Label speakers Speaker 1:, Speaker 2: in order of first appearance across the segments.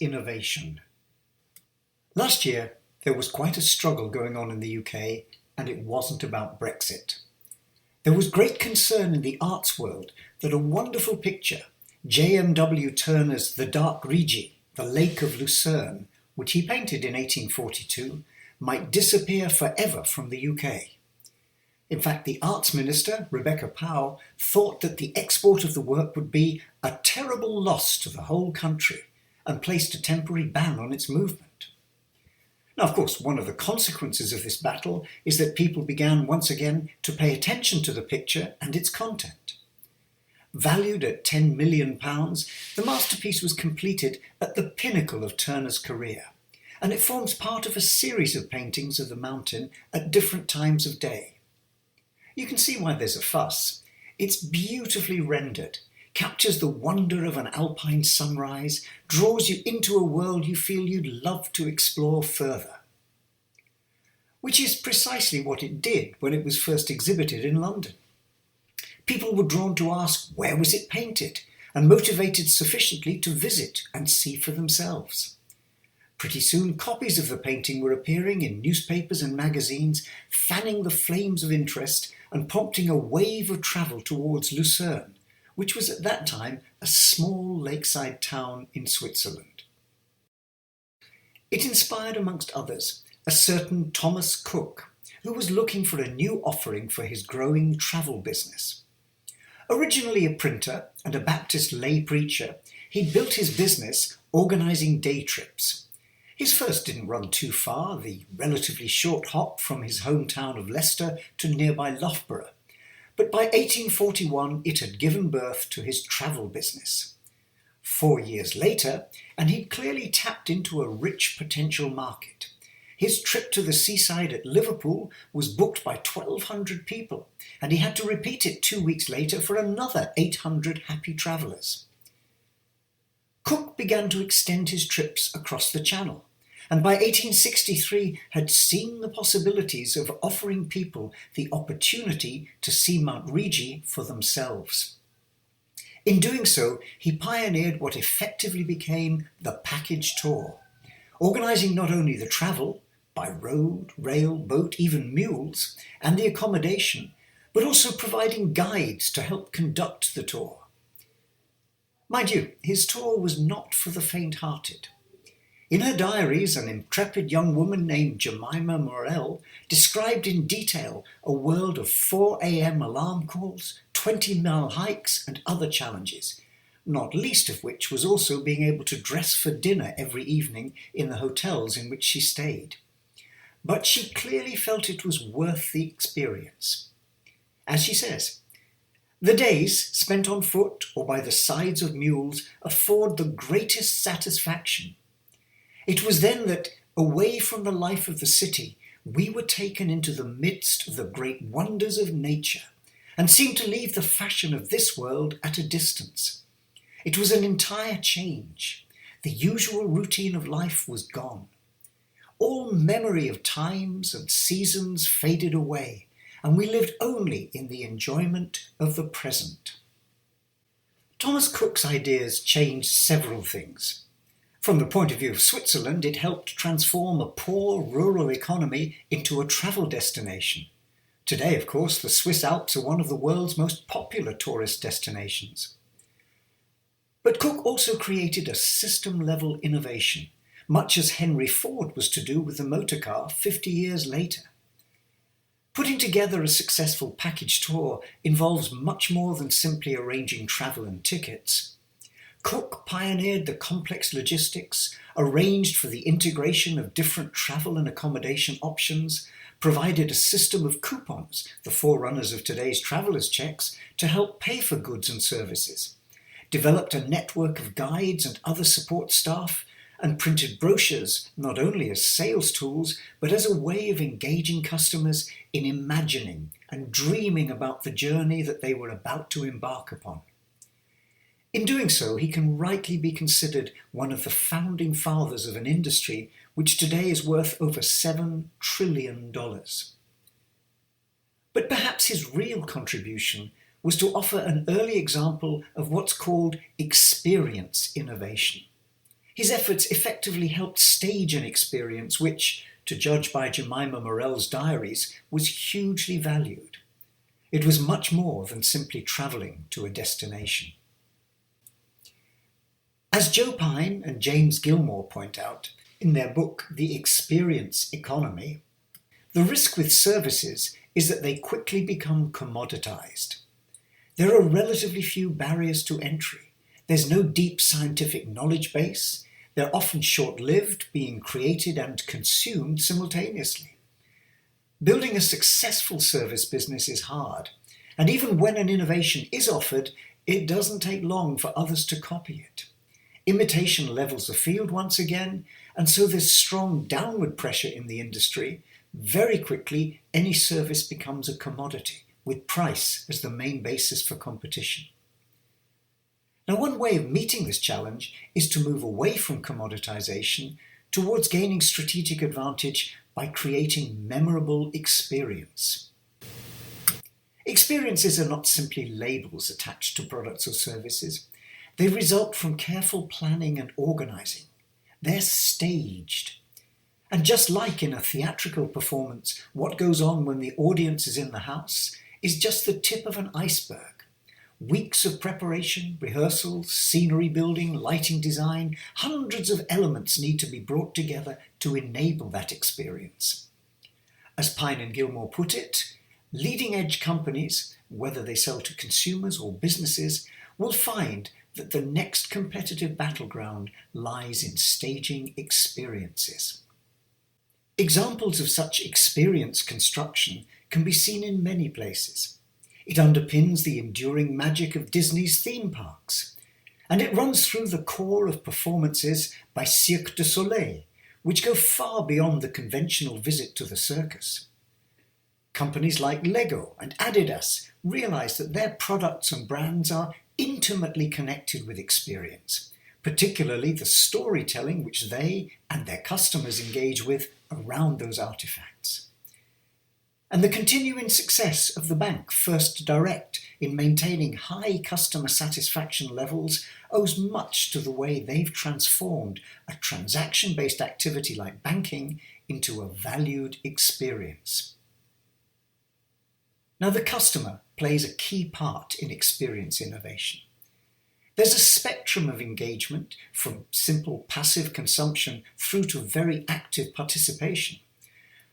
Speaker 1: innovation. Last year, there was quite a struggle going on in the UK, and it wasn't about Brexit. There was great concern in the arts world that a wonderful picture, J.M.W. Turner's The Dark Rigi, The Lake of Lucerne, which he painted in 1842, might disappear forever from the UK. In fact, the Arts Minister, Rebecca Powell, thought that the export of the work would be a terrible loss to the whole country and placed a temporary ban on its movement. Now, of course, one of the consequences of this battle is that people began once again to pay attention to the picture and its content. Valued at £10 million, the masterpiece was completed at the pinnacle of Turner's career, and it forms part of a series of paintings of the mountain at different times of day. You can see why there's a fuss. It's beautifully rendered, captures the wonder of an alpine sunrise, draws you into a world you feel you'd love to explore further. Which is precisely what it did when it was first exhibited in London. People were drawn to ask where was it painted, and motivated sufficiently to visit and see for themselves. Pretty soon copies of the painting were appearing in newspapers and magazines, fanning the flames of interest and prompting a wave of travel towards Lucerne, which was at that time a small lakeside town in Switzerland. It inspired, amongst others, a certain Thomas Cook, who was looking for a new offering for his growing travel business. Originally a printer and a Baptist lay preacher, he'd built his business organising day trips. His first didn't run too far, the relatively short hop from his hometown of Leicester to nearby Loughborough, but by 1841 it had given birth to his travel business. 4 years later, and he'd clearly tapped into a rich potential market. His trip to the seaside at Liverpool was booked by 1,200 people, and he had to repeat it 2 weeks later for another 800 happy travellers. Cook began to extend his trips across the Channel, and by 1863 had seen the possibilities of offering people the opportunity to see Mount Rigi for themselves. In doing so, he pioneered what effectively became the package tour, organising not only the travel, by road, rail, boat, even mules, and the accommodation, but also providing guides to help conduct the tour. Mind you, his tour was not for the faint-hearted. In her diaries, an intrepid young woman named Jemima Morell described in detail a world of 4 a.m. alarm calls, 20-mile hikes and other challenges, not least of which was also being able to dress for dinner every evening in the hotels in which she stayed. But she clearly felt it was worth the experience. As she says, "The days spent on foot or by the sides of mules afford the greatest satisfaction. It was then that, away from the life of the city, we were taken into the midst of the great wonders of nature, and seemed to leave the fashion of this world at a distance. It was an entire change. The usual routine of life was gone. All memory of times and seasons faded away, and we lived only in the enjoyment of the present." Thomas Cook's ideas changed several things. From the point of view of Switzerland, it helped transform a poor rural economy into a travel destination. Today, of course, the Swiss Alps are one of the world's most popular tourist destinations. But Cook also created a system-level innovation, much as Henry Ford was to do with the motor car 50 years later. Putting together a successful package tour involves much more than simply arranging travel and tickets. Cook pioneered the complex logistics, arranged for the integration of different travel and accommodation options, provided a system of coupons, the forerunners of today's traveller's checks, to help pay for goods and services, developed a network of guides and other support staff, and printed brochures not only as sales tools, but as a way of engaging customers in imagining and dreaming about the journey that they were about to embark upon. In doing so, he can rightly be considered one of the founding fathers of an industry which today is worth over $7 trillion. But perhaps his real contribution was to offer an early example of what's called experience innovation. His efforts effectively helped stage an experience which, to judge by Jemima Morell's diaries, was hugely valued. It was much more than simply travelling to a destination. As Joe Pine and James Gilmore point out in their book The Experience Economy, the risk with services is that they quickly become commoditized. There are relatively few barriers to entry. There's no deep scientific knowledge base. They're often short-lived, being created and consumed simultaneously. Building a successful service business is hard, and even when an innovation is offered, it doesn't take long for others to copy it. Imitation levels the field once again, and so there's strong downward pressure in the industry. Very quickly, any service becomes a commodity, with price as the main basis for competition. Now, one way of meeting this challenge is to move away from commoditization towards gaining strategic advantage by creating memorable experience. Experiences are not simply labels attached to products or services. They result from careful planning and organizing. They're staged. And just like in a theatrical performance, what goes on when the audience is in the house is just the tip of an iceberg. Weeks of preparation, rehearsals, scenery building, lighting design, hundreds of elements need to be brought together to enable that experience. As Pine and Gilmore put it, leading-edge companies, whether they sell to consumers or businesses, will find that the next competitive battleground lies in staging experiences. Examples of such experience construction can be seen in many places. It underpins the enduring magic of Disney's theme parks, and it runs through the core of performances by Cirque du Soleil, which go far beyond the conventional visit to the circus. Companies like Lego and Adidas realize that their products and brands are intimately connected with experience, particularly the storytelling which they and their customers engage with around those artifacts. And the continuing success of the bank First Direct in maintaining high customer satisfaction levels owes much to the way they've transformed a transaction-based activity like banking into a valued experience. Now, the customer plays a key part in experience innovation. There's a spectrum of engagement from simple passive consumption through to very active participation.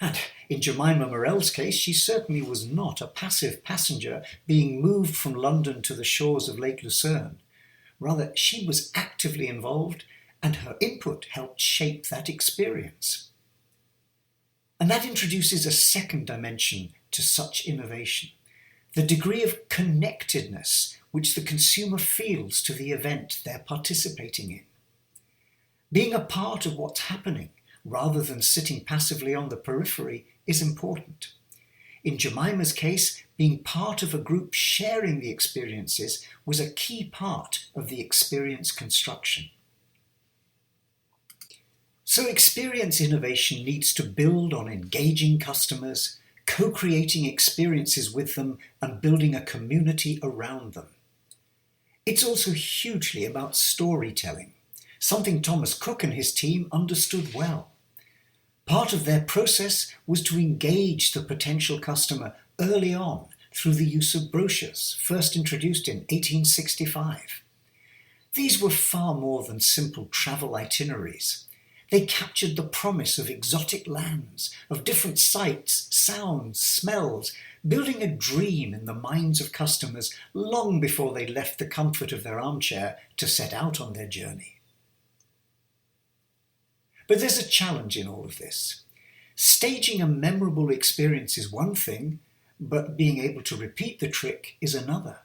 Speaker 1: And in Jemima Morell's case, she certainly was not a passive passenger being moved from London to the shores of Lake Lucerne. Rather, she was actively involved, and her input helped shape that experience. And that introduces a second dimension to such innovation, the degree of connectedness which the consumer feels to the event they're participating in. Being a part of what's happening rather than sitting passively on the periphery is important. In Jemima's case, being part of a group sharing the experiences was a key part of the experience construction. So experience innovation needs to build on engaging customers, co-creating experiences with them, and building a community around them. It's also hugely about storytelling, something Thomas Cook and his team understood well. Part of their process was to engage the potential customer early on through the use of brochures, first introduced in 1865. These were far more than simple travel itineraries. They captured the promise of exotic lands, of different sights, sounds, smells, building a dream in the minds of customers long before they left the comfort of their armchair to set out on their journey. But there's a challenge in all of this. Staging a memorable experience is one thing, but being able to repeat the trick is another.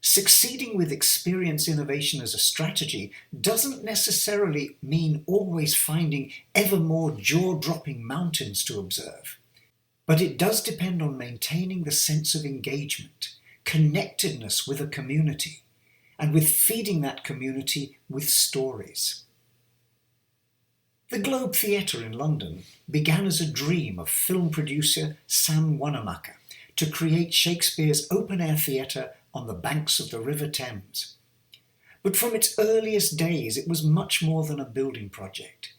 Speaker 1: Succeeding with experience innovation as a strategy doesn't necessarily mean always finding ever more jaw-dropping mountains to observe. But it does depend on maintaining the sense of engagement, connectedness with a community, and with feeding that community with stories. The Globe Theatre in London began as a dream of film producer Sam Wanamaker to create Shakespeare's open-air theatre on the banks of the River Thames. But from its earliest days, it was much more than a building project.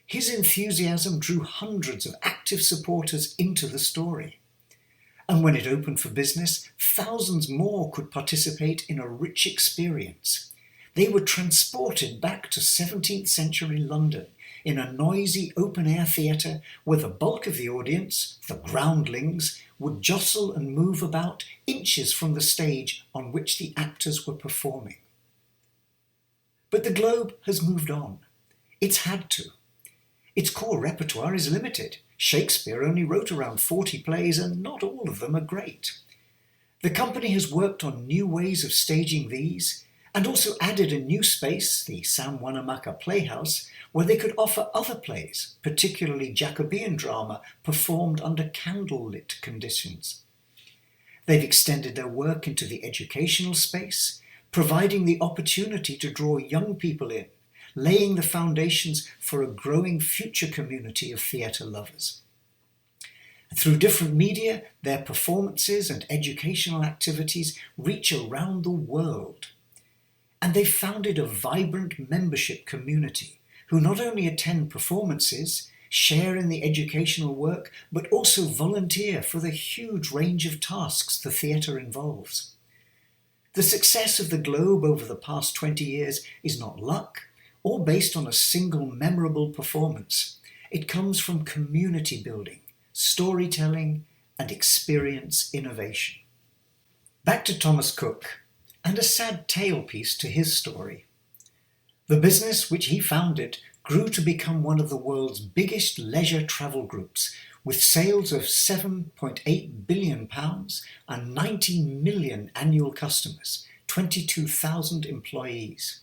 Speaker 1: His enthusiasm drew hundreds of active supporters into the story. And when it opened for business, thousands more could participate in a rich experience. They were transported back to 17th century London in a noisy open-air theatre where the bulk of the audience, the groundlings, would jostle and move about inches from the stage on which the actors were performing. But the Globe has moved on. It's had to. Its core repertoire is limited. Shakespeare only wrote around 40 plays, and not all of them are great. The company has worked on new ways of staging these, and also added a new space, the Sam Wanamaker Playhouse, where they could offer other plays, particularly Jacobean drama, performed under candle-lit conditions. They've extended their work into the educational space, providing the opportunity to draw young people in, laying the foundations for a growing future community of theatre lovers. Through different media, their performances and educational activities reach around the world. And they've founded a vibrant membership community who not only attend performances, share in the educational work, but also volunteer for the huge range of tasks the theatre involves. The success of the Globe over the past 20 years is not luck, or based on a single memorable performance. It comes from community building, storytelling, and experience innovation. Back to Thomas Cook, and a sad tailpiece to his story. The business which he founded grew to become one of the world's biggest leisure travel groups, with sales of £7.8 billion and 90 million annual customers, 22,000 employees.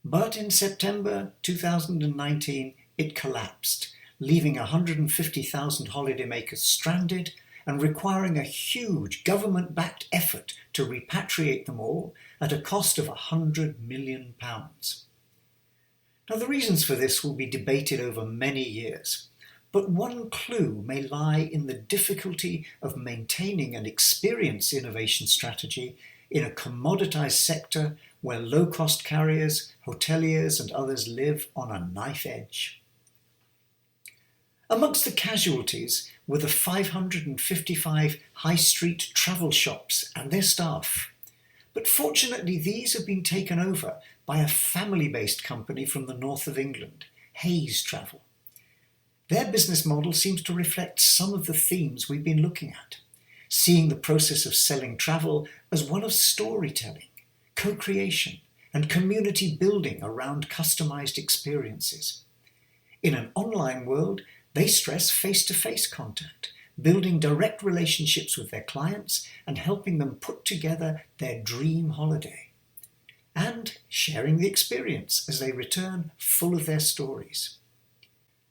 Speaker 1: But in September 2019, it collapsed, leaving 150,000 holidaymakers stranded and requiring a huge government-backed effort to repatriate them all at a cost of £100 million. Now, the reasons for this will be debated over many years, but one clue may lie in the difficulty of maintaining an experience innovation strategy in a commoditized sector where low-cost carriers, hoteliers, and others live on a knife edge. Amongst the casualties were the 555 high street travel shops and their staff. But fortunately, these have been taken over by a family-based company from the north of England, Hayes Travel. Their business model seems to reflect some of the themes we've been looking at, seeing the process of selling travel as one of storytelling, co-creation, and community building around customized experiences. In an online world, they stress face-to-face contact, building direct relationships with their clients and helping them put together their dream holiday, and sharing the experience as they return full of their stories.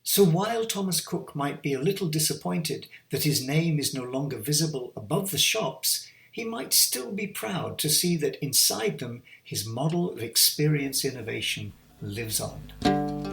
Speaker 1: So while Thomas Cook might be a little disappointed that his name is no longer visible above the shops, he might still be proud to see that inside them his model of experience innovation lives on.